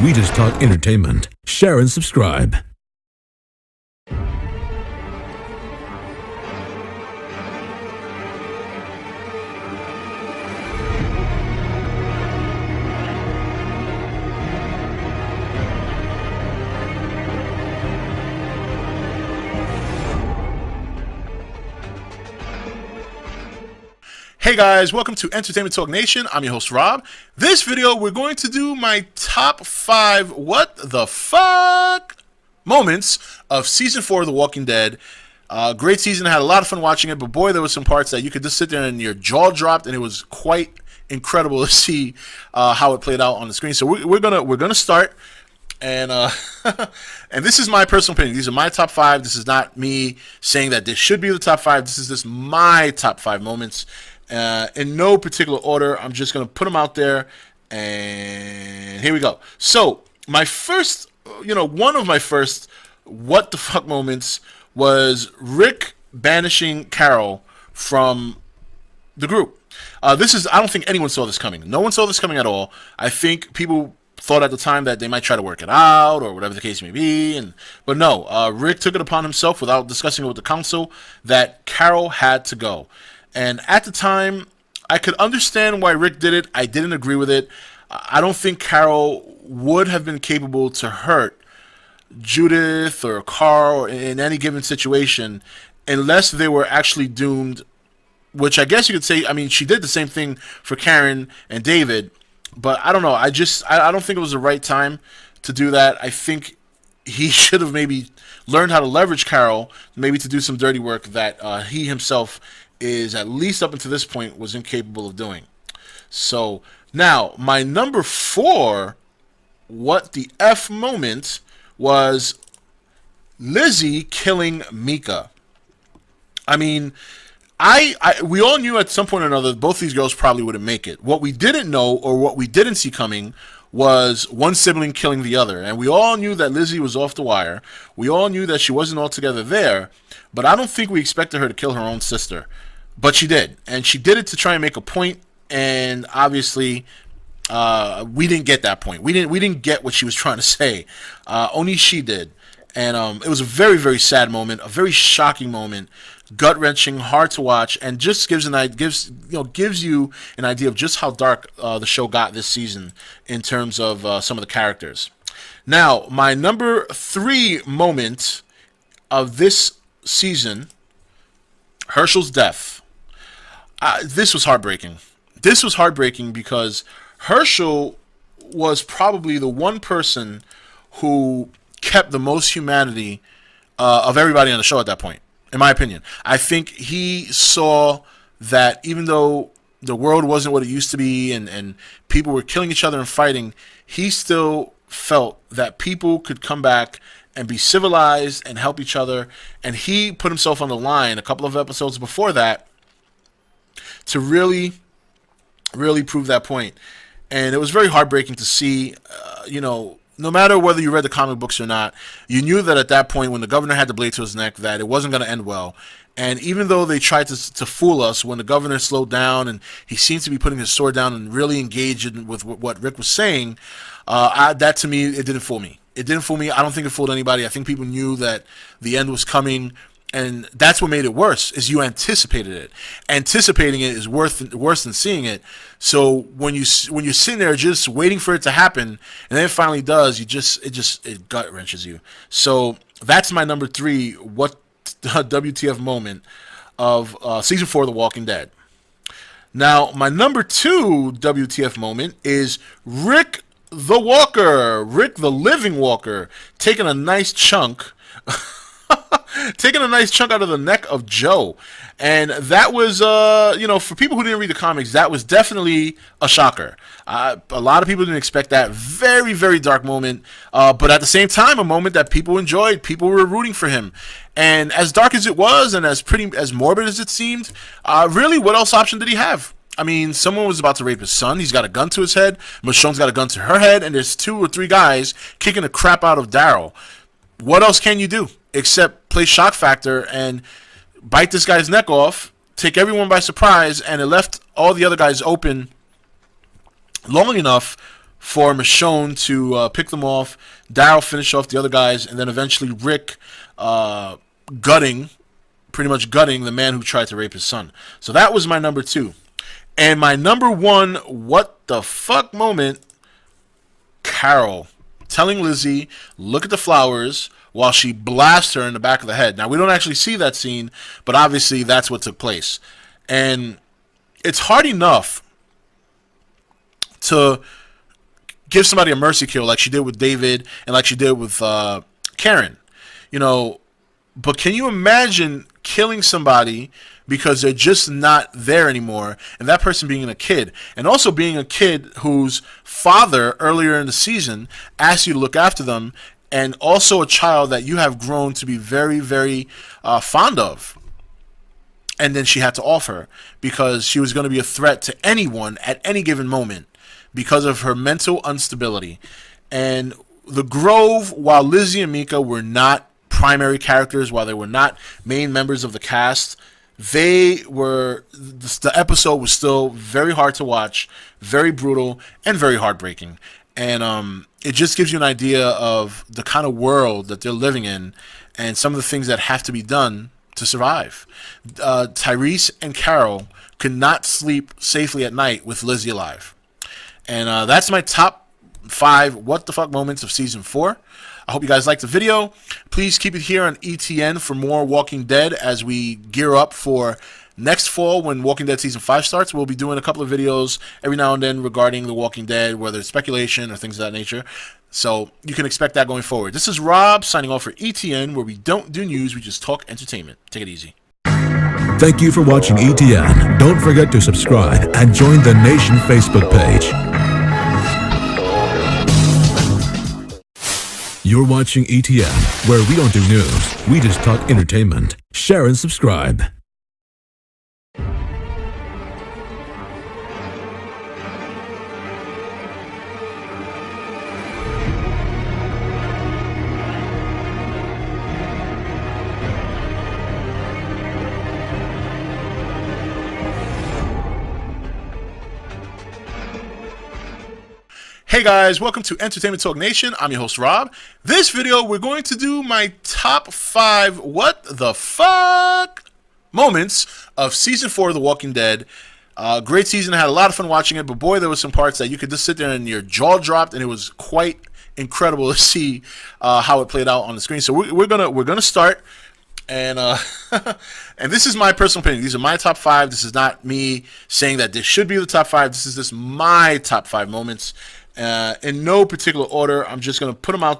We just talk entertainment. Share and subscribe. Hey guys, welcome to Entertainment Talk Nation. I'm your host Rob. This video we're going to do my top 5 what the fuck moments of season 4 of The Walking Dead. Great season. I had a lot of fun watching it, but boy, there were some parts that you could just sit there and your jaw dropped, and it was quite incredible to see how it played out on the screen. So we're gonna start, and and this is my personal opinion. These are my top 5. This is not me saying that this should be the top 5. This is just my top 5 moments. In no particular order. I'm just going to put them out there, and here we go. So, my first, one of my first what the fuck moments was Rick banishing Carol from the group. I don't think anyone saw this coming. No one saw this coming at all. I think people thought at the time that they might try to work it out or whatever the case may be, but no, Rick took it upon himself without discussing it with the council that Carol had to go. And at the time, I could understand why Rick did it. I didn't agree with it. I don't think Carol would have been capable to hurt Judith or Carl in any given situation unless they were actually doomed, which I guess you could say, I mean, she did the same thing for Karen and David, but I don't know. I don't think it was the right time to do that. I think he should have maybe learned how to leverage Carol, maybe to do some dirty work that he himself is, at least up until this point, was incapable of doing. So now my number 4 what the F moment was Lizzie killing Mika. I mean, we all knew at some point or another both these girls probably wouldn't make it. What we didn't know, or what we didn't see coming, was one sibling killing the other. And we all knew that Lizzie was off the wire. We all knew that she wasn't altogether there, but I don't think we expected her to kill her own sister. But she did, and she did it to try and make a point, and obviously we didn't get that point. We didn't get what she was trying to say. Only she did. And it was a very, very sad moment, a very shocking moment, gut-wrenching, hard to watch, and just gives you an idea of just how dark the show got this season in terms of some of the characters. Now, my number 3 moment of this season, Herschel's death. This was heartbreaking. This was heartbreaking because Herschel was probably the one person who kept the most humanity of everybody on the show at that point, in my opinion. I think he saw that even though the world wasn't what it used to be and people were killing each other and fighting, he still felt that people could come back and be civilized and help each other. And he put himself on the line a couple of episodes before that to really, really prove that point. And it was very heartbreaking to see, no matter whether you read the comic books or not, you knew that at that point when the governor had the blade to his neck that it wasn't going to end well. And even though they tried to fool us when the governor slowed down and he seemed to be putting his sword down and really engaged with what Rick was saying, that to me, it didn't fool me. It didn't fool me. I don't think it fooled anybody. I think people knew that the end was coming, and that's what made it worse, is you anticipated it. Anticipating it is worse than seeing it. So when you're sitting there just waiting for it to happen, and then it finally does, it gut wrenches you. So that's my number 3 what WTF moment of season 4 of The Walking Dead. Now my number 2 WTF moment is Rick the Walker, Rick the Living Walker, taking a nice chunk out of the neck of Joe. And that was, for people who didn't read the comics, that was definitely a shocker. A lot of people didn't expect that. Very, very dark moment. But at the same time, a moment that people enjoyed. People were rooting for him. And as dark as it was, and as morbid as it seemed, really, what else option did he have? I mean, someone was about to rape his son. He's got a gun to his head. Michonne's got a gun to her head. And there's 2 or 3 guys kicking the crap out of Daryl. What else can you do except play shock factor and bite this guy's neck off, take everyone by surprise, and it left all the other guys open long enough for Michonne to pick them off. Daryl finish off the other guys, and then eventually Rick pretty much gutting the man who tried to rape his son. So that was my number 2. And my number 1, what the fuck moment, Carol telling Lizzie, look at the flowers, while she blasts her in the back of the head. Now, we don't actually see that scene, but obviously that's what took place. And it's hard enough to give somebody a mercy kill like she did with David and like she did with Karen. You know, but can you imagine killing somebody because they're just not there anymore, and that person being a kid, and also being a kid whose father earlier in the season asked you to look after them, and also a child that you have grown to be very, very fond of. And then she had to off her because she was going to be a threat to anyone at any given moment because of her mental instability. And the Grove, while Lizzie and Mika were not primary characters, while they were not main members of the cast, the episode was still very hard to watch, very brutal, and very heartbreaking. And it just gives you an idea of the kind of world that they're living in and some of the things that have to be done to survive. Tyrese and Carol could not sleep safely at night with Lizzie alive. And that's my top 5 what the fuck moments of season 4. I hope you guys liked the video. Please keep it here on ETN for more Walking Dead as we gear up for next fall when Walking Dead Season 5 starts. We'll be doing a couple of videos every now and then regarding The Walking Dead, whether it's speculation or things of that nature. So you can expect that going forward. This is Rob signing off for ETN, where we don't do news, we just talk entertainment. Take it easy. Thank you for watching ETN. Don't forget to subscribe and join the Nation Facebook page. You're watching ETN, where we don't do news, we just talk entertainment. Share and subscribe. Hey guys, welcome to Entertainment Talk Nation. I'm your host Rob. This video, we're going to do my top 5 what the fuck moments of season 4 of The Walking Dead. Great season. I had a lot of fun watching it, but boy, there were some parts that you could just sit there and your jaw dropped, and it was quite incredible to see how it played out on the screen. So we're gonna start, and and this is my personal opinion. These are my top 5. This is not me saying that this should be the top 5. This is just my top 5 moments. In no particular order. I'm just going to put them out